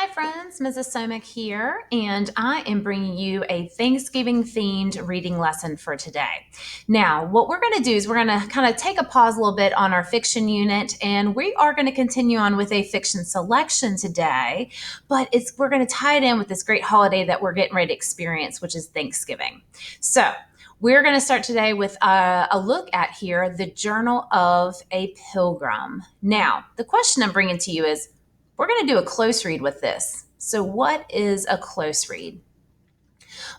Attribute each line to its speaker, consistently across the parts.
Speaker 1: Hi, friends. Mrs. Somick here, and I am bringing you a Thanksgiving-themed reading lesson for today. Now, what we're going to do is we're going to kind of take a pause a little bit on our fiction unit, and we are going to continue on with a fiction selection today, but we're going to tie it in with this great holiday that we're getting ready to experience, which is Thanksgiving. So, we're going to start today with a look at here the Journal of a Pilgrim. Now, the question I'm bringing to you is, we're going to do a close read with this. So, what is a close read?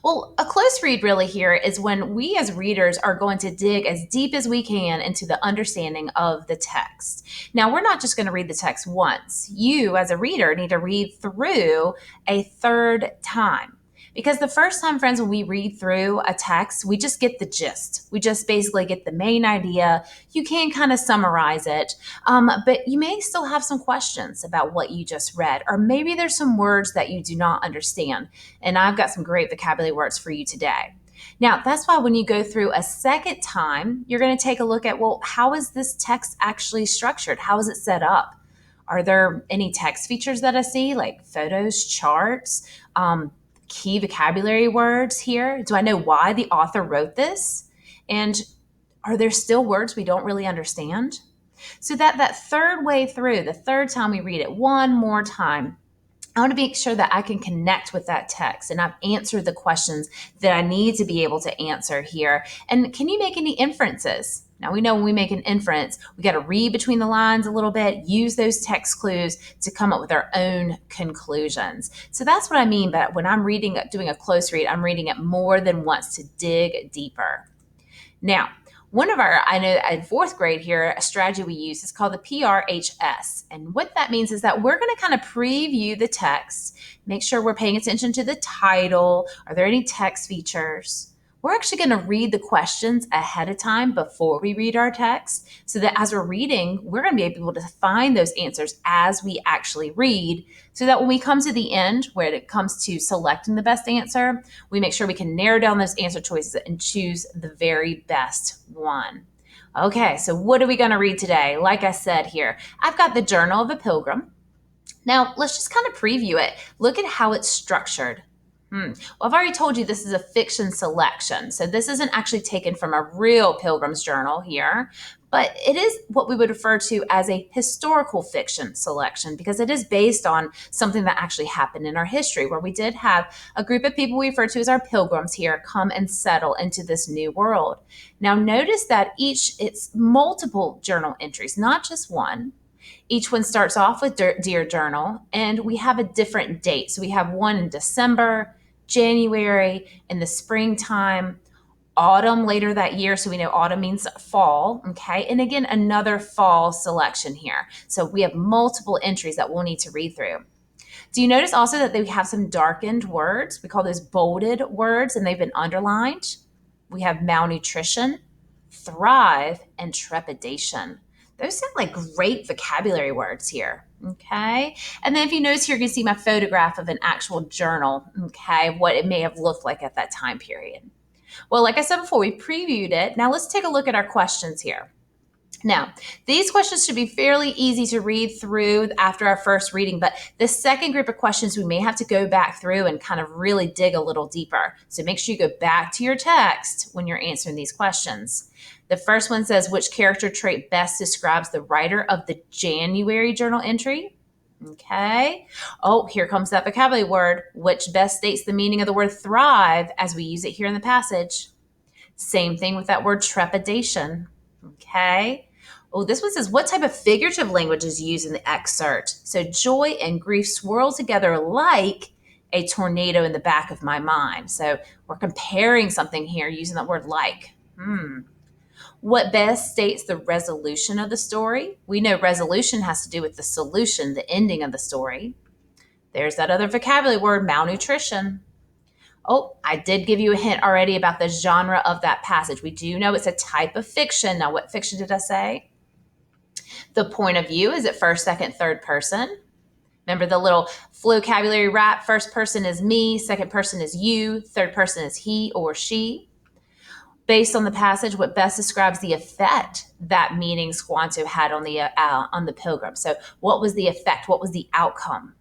Speaker 1: Well, a close read really here is when we as readers are going to dig as deep as we can into the understanding of the text. Now, we're not just going to read the text once. You, as a reader, need to read through a third time. Because the first time, friends, when we read through a text, we just get the gist. We just basically get the main idea. You can kind of summarize it, but you may still have some questions about what you just read, or maybe there's some words that you do not understand. And I've got some great vocabulary words for you today. Now, that's why when you go through a second time, you're going to take a look at, well, how is this text actually structured? How is it set up? Are there any text features that I see, like photos, charts, key vocabulary words here? Do I know why the author wrote this? And are there still words we don't really understand? So that third way through, the third time we read it one more time, I want to make sure that I can connect with that text and I've answered the questions that I need to be able to answer here. And can you make any inferences? Now, we know when we make an inference, we got to read between the lines a little bit, use those text clues to come up with our own conclusions. So that's what I mean by when I'm doing a close read, I'm reading it more than once to dig deeper. Now, I know in fourth grade here, a strategy we use is called the P.R.H.S. And what that means is that we're going to kind of preview the text, make sure we're paying attention to the title. Are there any text features? We're actually going to read the questions ahead of time before we read our text so that as we're reading, we're going to be able to find those answers as we actually read so that when we come to the end, where it comes to selecting the best answer, we make sure we can narrow down those answer choices and choose the very best one. Okay, so what are we going to read today? Like I said here, I've got the Journal of a Pilgrim. Now, let's just kind of preview it. Look at how it's structured. Well, I've already told you this is a fiction selection. So this isn't actually taken from a real Pilgrim's journal here, but it is what we would refer to as a historical fiction selection because it is based on something that actually happened in our history where we did have a group of people we refer to as our pilgrims here come and settle into this new world. Now, notice that it's multiple journal entries, not just one. Each one starts off with Dear Journal, and we have a different date. So we have one in December, January, in the springtime, autumn later that year. So we know autumn means fall. Okay. And again, another fall selection here. So we have multiple entries that we'll need to read through. Do you notice also that they have some darkened words? We call those bolded words, and they've been underlined. We have malnutrition, thrive, and trepidation. Those sound like great vocabulary words here. Okay. And then if you notice here, you can see my photograph of an actual journal. Okay. What it may have looked like at that time period. Well, like I said before, we previewed it. Now let's take a look at our questions here. Now, these questions should be fairly easy to read through after our first reading, but the second group of questions we may have to go back through and kind of really dig a little deeper. So make sure you go back to your text when you're answering these questions. The first one says, which character trait best describes the writer of the January journal entry? Okay. Oh, here comes that vocabulary word, which best states the meaning of the word thrive as we use it here in the passage. Same thing with that word trepidation. Okay. Oh, this one says, what type of figurative language is used in the excerpt? So joy and grief swirl together like a tornado in the back of my mind. So we're comparing something here using that word like. What best states the resolution of the story? We know resolution has to do with the solution, the ending of the story. There's that other vocabulary word, malnutrition. Oh, I did give you a hint already about the genre of that passage. We do know it's a type of fiction. Now, what fiction did I say? The point of view, is it first, second, third person? Remember the little vocabulary rap? First person is me, second person is you, third person is he or she. Based on the passage, what best describes the effect that meeting Squanto had on the pilgrim? So what was the effect? What was the outcome?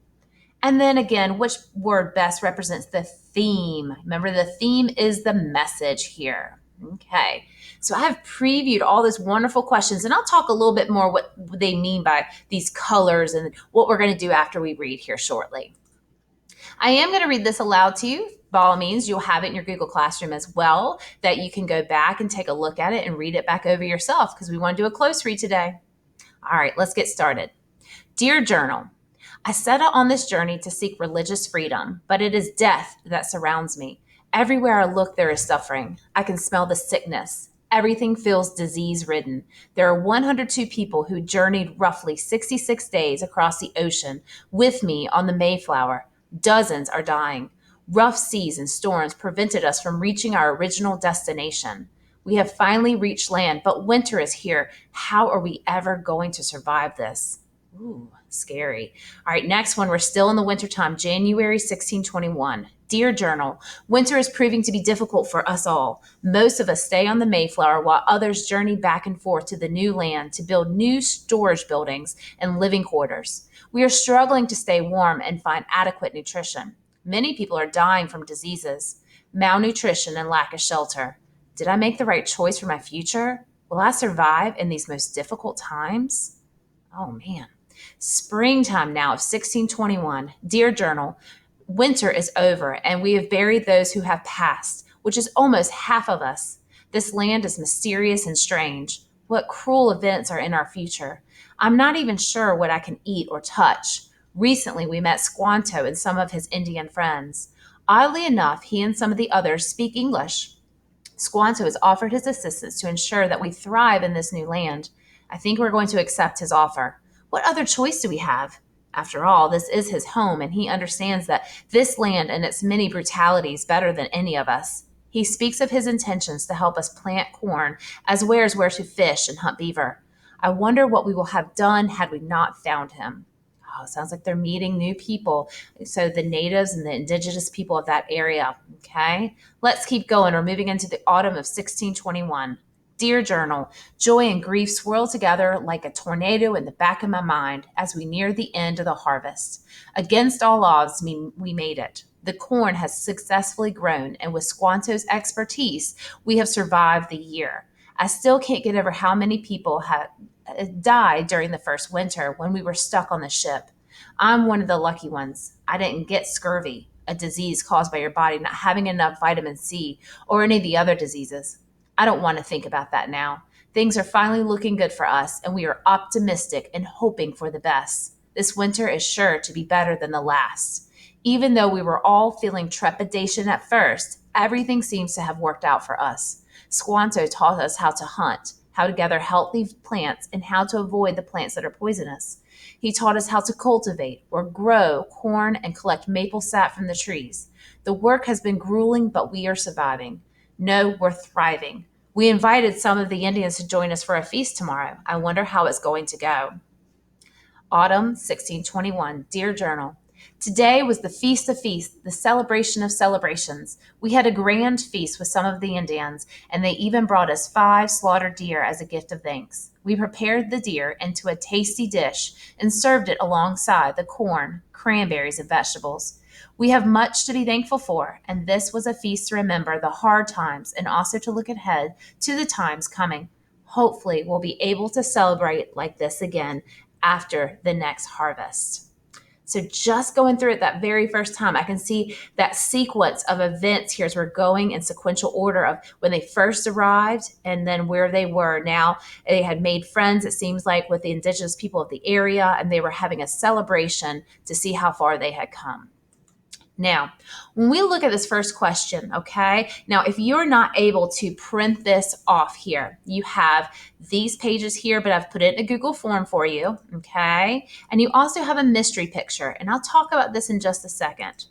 Speaker 1: And then again, which word best represents the theme? Remember, the theme is the message here. Okay. So I have previewed all those wonderful questions, and I'll talk a little bit more what they mean by these colors and what we're going to do after we read here shortly. I am going to read this aloud to you. By all means, you'll have it in your Google Classroom as well, that you can go back and take a look at it and read it back over yourself because we want to do a close read today. All right, let's get started. Dear Journal, I set out on this journey to seek religious freedom, but it is death that surrounds me. Everywhere I look, there is suffering. I can smell the sickness. Everything feels disease ridden. There are 102 people who journeyed roughly 66 days across the ocean with me on the Mayflower. Dozens are dying. Rough seas and storms prevented us from reaching our original destination. We have finally reached land, but winter is here. How are we ever going to survive this? Ooh, scary. All right, next one. We're still in the wintertime, January 1621. Dear Journal, winter is proving to be difficult for us all. Most of us stay on the Mayflower while others journey back and forth to the new land to build new storage buildings and living quarters. We are struggling to stay warm and find adequate nutrition. Many people are dying from diseases, malnutrition, and lack of shelter. Did I make the right choice for my future? Will I survive in these most difficult times? Oh man. Springtime now of 1621. Dear Journal, winter is over and we have buried those who have passed, which is almost half of us. This land is mysterious and strange. What cruel events are in our future? I'm not even sure what I can eat or touch. Recently, we met Squanto and some of his Indian friends. Oddly enough, he and some of the others speak English. Squanto has offered his assistance to ensure that we thrive in this new land. I think we're going to accept his offer. What other choice do we have? After all, this is his home, and he understands that this land and its many brutalities better than any of us. He speaks of his intentions to help us plant corn, as well as where to fish and hunt beaver. I wonder what we will have done had we not found him. Oh, it sounds like they're meeting new people. So the natives and the indigenous people of that area. Okay. Let's keep going. We're moving into the autumn of 1621. Dear Journal, joy and grief swirl together like a tornado in the back of my mind as we near the end of the harvest. Against all odds, we made it. The corn has successfully grown, and with Squanto's expertise, we have survived the year. I still can't get over how many people have died during the first winter when we were stuck on the ship. I'm one of the lucky ones. I didn't get scurvy, a disease caused by your body not having enough vitamin C, or any of the other diseases. I don't want to think about that now. Things are finally looking good for us, and we are optimistic and hoping for the best. This winter is sure to be better than the last. Even though we were all feeling trepidation at first, everything seems to have worked out for us. Squanto taught us how to hunt, how to gather healthy plants, and how to avoid the plants that are poisonous. He taught us how to cultivate or grow corn and collect maple sap from the trees. The work has been grueling, but we are surviving. No, we're thriving. We invited some of the Indians to join us for a feast tomorrow. I wonder how it's going to go. Autumn 1621. Dear Journal, today was the Feast of Feasts, the celebration of celebrations. We had a grand feast with some of the Indians, and they even brought us 5 slaughtered deer as a gift of thanks. We prepared the deer into a tasty dish and served it alongside the corn, cranberries, and vegetables. We have much to be thankful for, and this was a feast to remember the hard times and also to look ahead to the times coming. Hopefully, we'll be able to celebrate like this again after the next harvest. So just going through it that very first time, I can see that sequence of events here as we're going in sequential order of when they first arrived and then where they were. Now they had made friends, it seems like, with the indigenous people of the area, and they were having a celebration to see how far they had come. Now, when we look at this first question, okay, now if you're not able to print this off here, you have these pages here, but I've put it in a Google form for you, okay, and you also have a mystery picture, and I'll talk about this in just a second.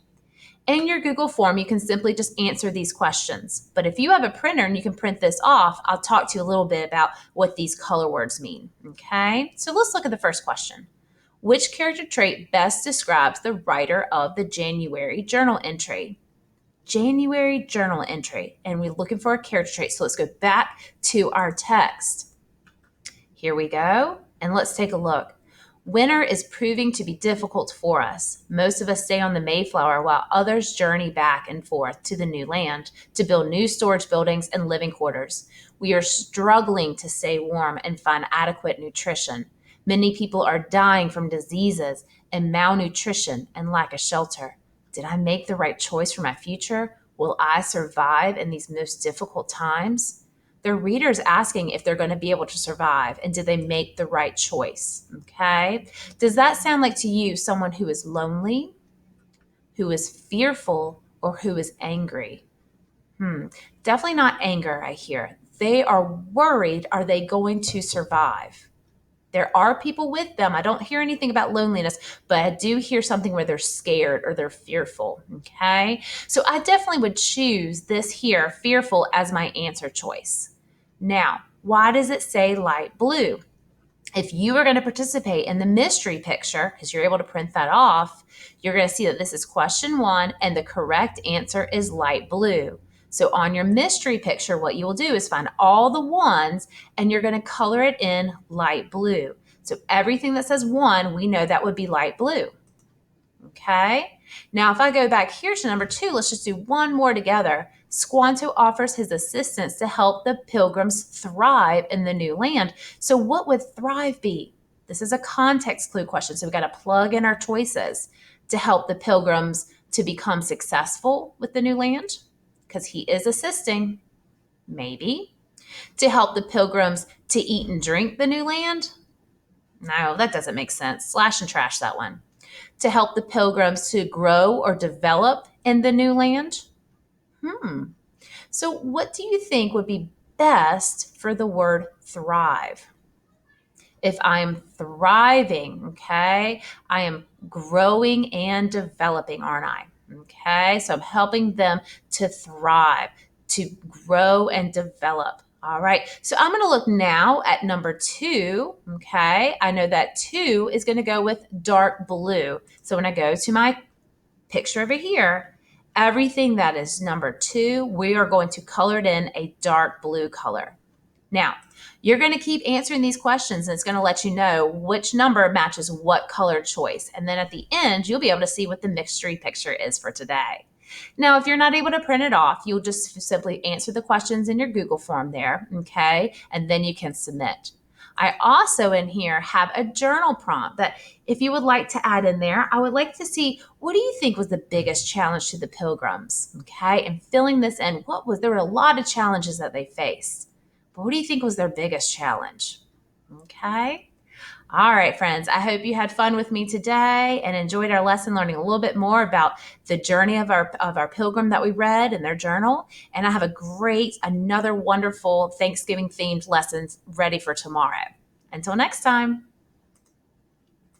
Speaker 1: In your Google form, you can simply just answer these questions, but if you have a printer and you can print this off, I'll talk to you a little bit about what these color words mean, okay? So let's look at the first question. Which character trait best describes the writer of the January journal entry? January journal entry. And we're looking for a character trait. So let's go back to our text. Here we go. And let's take a look. Winter is proving to be difficult for us. Most of us stay on the Mayflower while others journey back and forth to the new land to build new storage buildings and living quarters. We are struggling to stay warm and find adequate nutrition. Many people are dying from diseases and malnutrition and lack of shelter. Did I make the right choice for my future? Will I survive in these most difficult times? Their readers asking if they're going to be able to survive and did they make the right choice? Okay. Does that sound like to you someone who is lonely, who is fearful, or who is angry? Definitely not anger, I hear. They are worried. Are they going to survive? There are people with them. I don't hear anything about loneliness, but I do hear something where they're scared or they're fearful. Okay. So I definitely would choose this here, fearful, as my answer choice. Now, why does it say light blue? If you are going to participate in the mystery picture, because you're able to print that off, you're going to see that this is question 1 and the correct answer is light blue. So on your mystery picture, what you will do is find all the ones and you're going to color it in light blue. So everything that says 1, we know that would be light blue. Okay. Now, if I go back here to number 2, let's just do one more together. Squanto offers his assistance to help the pilgrims thrive in the new land. So what would thrive be? This is a context clue question. So we've got to plug in our choices to help the pilgrims to become successful with the new land, because he is assisting, maybe. To help the pilgrims to eat and drink the new land? No, that doesn't make sense. Slash and trash that one. To help the pilgrims to grow or develop in the new land? So, what do you think would be best for the word thrive? If I'm thriving, okay, I am growing and developing, aren't I? Okay, so I'm helping them to thrive, to grow and develop. All right, so I'm going to look now at number 2. Okay, I know that 2 is going to go with dark blue. So when I go to my picture over here, everything that is number 2, we are going to color it in a dark blue color. Now, you're going to keep answering these questions and it's going to let you know which number matches what color choice. And then at the end, you'll be able to see what the mystery picture is for today. Now, if you're not able to print it off, you'll just simply answer the questions in your Google form there, okay? And then you can submit. I also in here have a journal prompt that if you would like to add in there, I would like to see what do you think was the biggest challenge to the pilgrims, okay? And filling this in, there were a lot of challenges that they faced. But what do you think was their biggest challenge? Okay. All right, friends. I hope you had fun with me today and enjoyed our lesson, learning a little bit more about the journey of our pilgrim that we read in their journal. And I have another wonderful Thanksgiving themed lessons ready for tomorrow. Until next time.